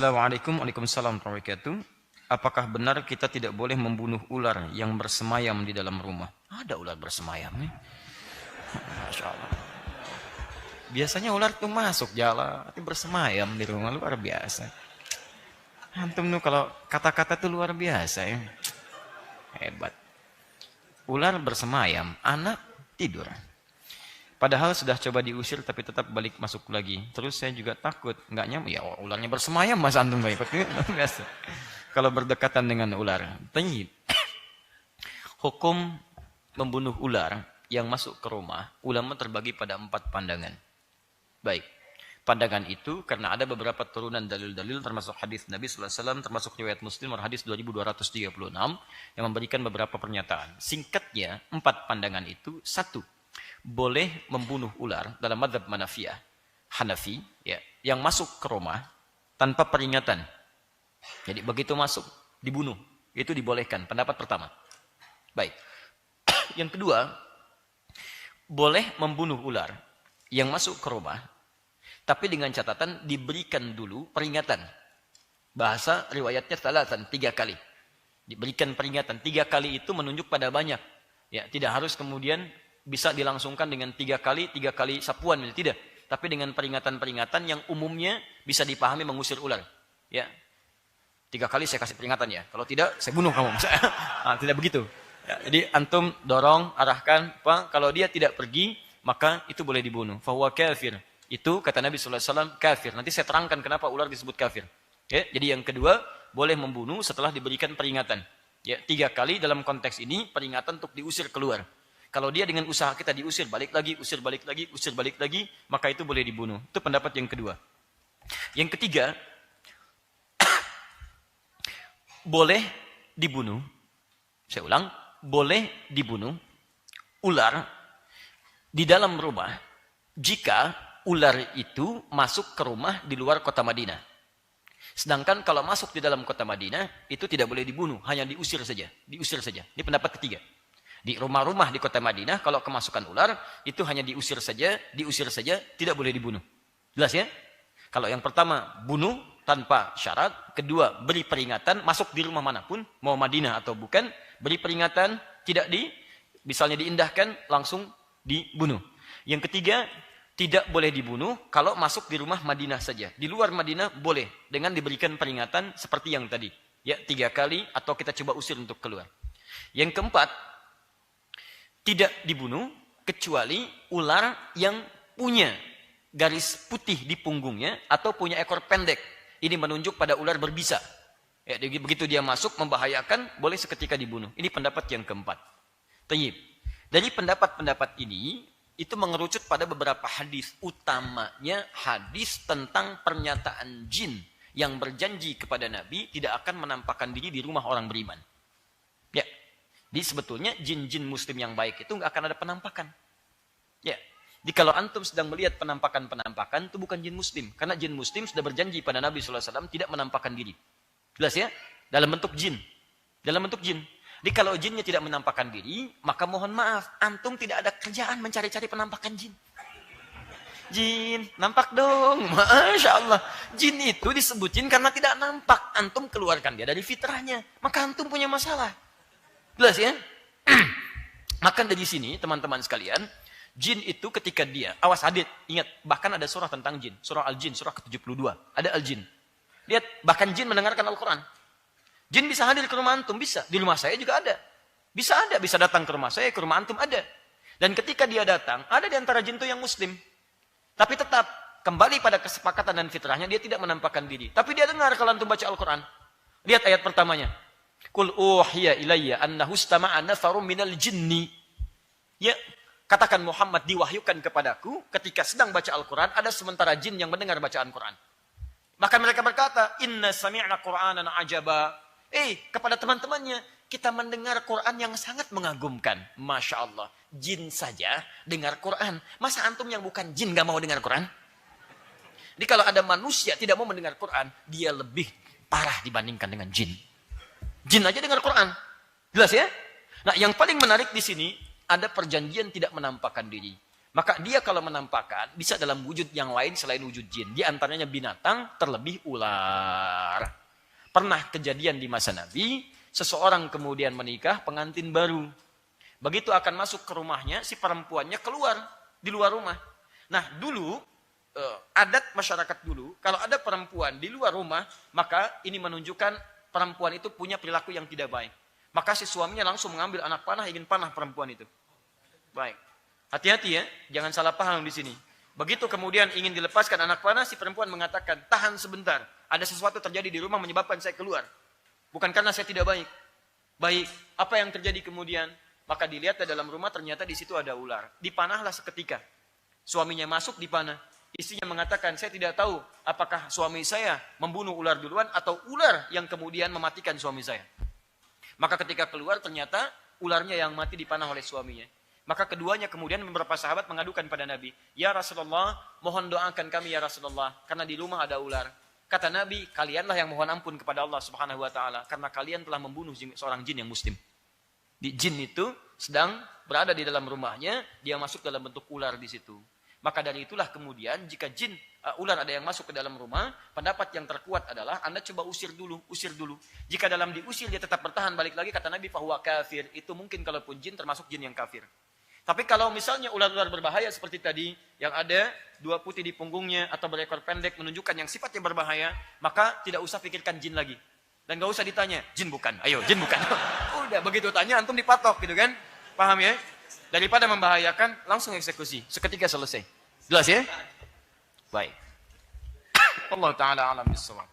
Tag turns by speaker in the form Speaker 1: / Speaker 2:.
Speaker 1: Assalamualaikum Waalaikumsalam warahmatullahi wabarakatuh. Apakah benar kita tidak boleh membunuh ular yang bersemayam di dalam rumah? Ada ular bersemayam nih. Masya Allah. Biasanya ular tuh masuk jala, tapi bersemayam di rumah, luar biasa. Antum tuh kalau kata-kata tuh luar biasa ya. Hebat. Ular bersemayam, anak tidur. Padahal sudah coba diusir tapi tetap balik masuk lagi. Terus saya juga takut, nggak nyaman. Ya ularnya bersemayam, mas antum nggak ikut. Biasa. Kalau berdekatan dengan ular. Tayyib. Hukum membunuh ular yang masuk ke rumah, ulama terbagi pada 4 pandangan. Baik. Pandangan itu karena ada beberapa turunan dalil-dalil termasuk hadis Nabi sallallahu alaihi wasallam, termasuk riwayat Muslim hadis 2236 yang memberikan beberapa pernyataan. Singkatnya, 4 pandangan itu. 1. Boleh membunuh ular dalam mazhab Hanafi ya, yang masuk ke rumah tanpa peringatan. Jadi begitu masuk dibunuh, itu dibolehkan. Pendapat pertama. Baik. Yang kedua, boleh membunuh ular yang masuk ke rumah tapi dengan catatan diberikan dulu peringatan. Bahasa riwayatnya salatan, 3 kali. Diberikan peringatan 3 kali itu menunjuk pada banyak. Ya, tidak harus kemudian bisa dilangsungkan dengan 3 kali sapuan, tidak. Tapi dengan peringatan-peringatan yang umumnya bisa dipahami mengusir ular. Ya, 3 kali saya kasih peringatan ya. Kalau tidak, saya bunuh kamu. Nah, tidak begitu. Ya, jadi antum dorong, arahkan. Kalau dia tidak pergi, maka itu boleh dibunuh. Fahuwa kafir. Itu kata Nabi sallallahu alaihi wasallam kafir. Nanti saya terangkan kenapa ular disebut kafir. Ya, jadi yang kedua, boleh membunuh setelah diberikan peringatan. Ya, 3 kali dalam konteks ini peringatan untuk diusir keluar. Kalau dia dengan usaha kita diusir, balik lagi, usir balik lagi, usir balik lagi, maka itu boleh dibunuh. Itu pendapat yang kedua. Yang ketiga, boleh dibunuh. Saya ulang, boleh dibunuh ular di dalam rumah jika ular itu masuk ke rumah di luar kota Madinah. Sedangkan kalau masuk di dalam kota Madinah, itu tidak boleh dibunuh, hanya diusir saja. Diusir saja. Ini pendapat ketiga. Di rumah-rumah di kota Madinah, kalau kemasukan ular, itu hanya diusir saja, tidak boleh dibunuh. Jelas ya? Kalau yang pertama, bunuh tanpa syarat. Kedua, beri peringatan, masuk di rumah manapun, mau Madinah atau bukan, beri peringatan, misalnya diindahkan, langsung dibunuh. Yang ketiga, tidak boleh dibunuh kalau masuk di rumah Madinah saja. Di luar Madinah boleh, dengan diberikan peringatan seperti yang tadi. Ya, 3 kali, atau kita coba usir untuk keluar. Yang keempat, tidak dibunuh kecuali ular yang punya garis putih di punggungnya atau punya ekor pendek. Ini menunjuk pada ular berbisa. Ya, begitu dia masuk membahayakan, boleh seketika dibunuh. Ini pendapat yang keempat. Tayyib. Dari pendapat-pendapat ini, itu mengerucut pada beberapa hadis. Utamanya hadis tentang pernyataan jin yang berjanji kepada Nabi tidak akan menampakkan diri di rumah orang beriman. Ya. Jadi sebetulnya jin-jin muslim yang baik itu nggak akan ada penampakan. Ya. Jadi kalau antum sedang melihat penampakan-penampakan itu bukan jin muslim, karena jin muslim sudah berjanji pada Nabi sallallahu alaihi wasallam tidak menampakkan diri. Jelas ya? Dalam bentuk jin. Dalam bentuk jin. Jadi kalau jinnya tidak menampakkan diri, maka mohon maaf, antum tidak ada kerjaan mencari-cari penampakan jin. Jin, nampak dong. Masya Allah. Jin itu disebut jin karena tidak nampak. Antum keluarkan dia dari fitrahnya. Maka antum punya masalah. Jelas ya? Maka dari sini teman-teman sekalian, jin itu ketika dia, awas hadit, ingat, bahkan ada surah tentang jin, surah Al-Jin, surah ke-72, ada Al-Jin. Lihat, bahkan jin mendengarkan Al-Quran. Jin bisa hadir ke rumah antum, bisa. Di rumah saya juga ada. Bisa datang ke rumah saya, ke rumah antum ada. Dan ketika dia datang, ada di antara jin itu yang muslim. Tapi tetap, kembali pada kesepakatan dan fitrahnya, dia tidak menampakkan diri. Tapi dia dengar kalau antum baca Al-Quran. Lihat ayat pertamanya. Qul uhiya ilayya annahu istama'a nafarum minal jinni. Ya, katakan Muhammad, diwahyukan kepadaku ketika sedang baca Al-Quran, ada sementara jin yang mendengar bacaan Quran. Maka mereka berkata, inna sami'na Qur'anan ajaba. Kepada teman-temannya, kita mendengar Quran yang sangat mengagumkan. Masya Allah, jin saja dengar Quran. Masa antum yang bukan jin gak mau dengar Quran? Jadi kalau ada manusia tidak mau mendengar Quran, dia lebih parah dibandingkan dengan jin. Jin aja dengar Quran. Jelas ya? Nah, yang paling menarik di sini, ada perjanjian tidak menampakkan diri. Maka dia kalau menampakkan bisa dalam wujud yang lain selain wujud jin. Di antaranya binatang, terlebih ular. Pernah kejadian di masa Nabi, seseorang kemudian menikah, pengantin baru. Begitu akan masuk ke rumahnya, si perempuannya keluar di luar rumah. Nah dulu, adat masyarakat dulu, kalau ada perempuan di luar rumah, maka ini menunjukkan perempuan itu punya perilaku yang tidak baik. Maka si suaminya langsung mengambil anak panah, ingin panah perempuan itu. Baik. Hati-hati ya, jangan salah paham di sini. Begitu kemudian ingin dilepaskan anak panah, si perempuan mengatakan, tahan sebentar. Ada sesuatu terjadi di rumah menyebabkan saya keluar. Bukan karena saya tidak baik. Baik, apa yang terjadi kemudian? Maka dilihat di dalam rumah ternyata di situ ada ular. Dipanahlah seketika. Suaminya masuk dipanah. Istrinya mengatakan, saya tidak tahu apakah suami saya membunuh ular duluan atau ular yang kemudian mematikan suami saya. Maka ketika keluar ternyata ularnya yang mati dipanah oleh suaminya. Maka keduanya kemudian beberapa sahabat mengadukan pada Nabi. Ya Rasulullah, mohon doakan kami ya Rasulullah. Karena di rumah ada ular. Kata Nabi, kalianlah yang mohon ampun kepada Allah subhanahu wa ta'ala. Karena kalian telah membunuh seorang jin yang muslim. Di jin itu sedang berada di dalam rumahnya. Dia masuk dalam bentuk ular di situ. Maka dari itulah kemudian jika jin ular ada yang masuk ke dalam rumah, pendapat yang terkuat adalah Anda coba usir dulu. Jika dalam diusir dia tetap bertahan balik lagi, kata Nabi, fahuwa kafir. Itu mungkin kalaupun jin termasuk jin yang kafir. Tapi kalau misalnya ular-ular berbahaya seperti tadi, yang ada 2 putih di punggungnya atau berekor pendek menunjukkan yang sifatnya berbahaya, maka tidak usah pikirkan jin lagi. Dan gak usah ditanya, jin bukan, ayo jin bukan. Udah begitu tanya, antum dipatok gitu kan. Paham ya? Daripada membahayakan, langsung eksekusi. Seketika selesai. Jelas ya? Baik. Allah Ta'ala alam bisawab.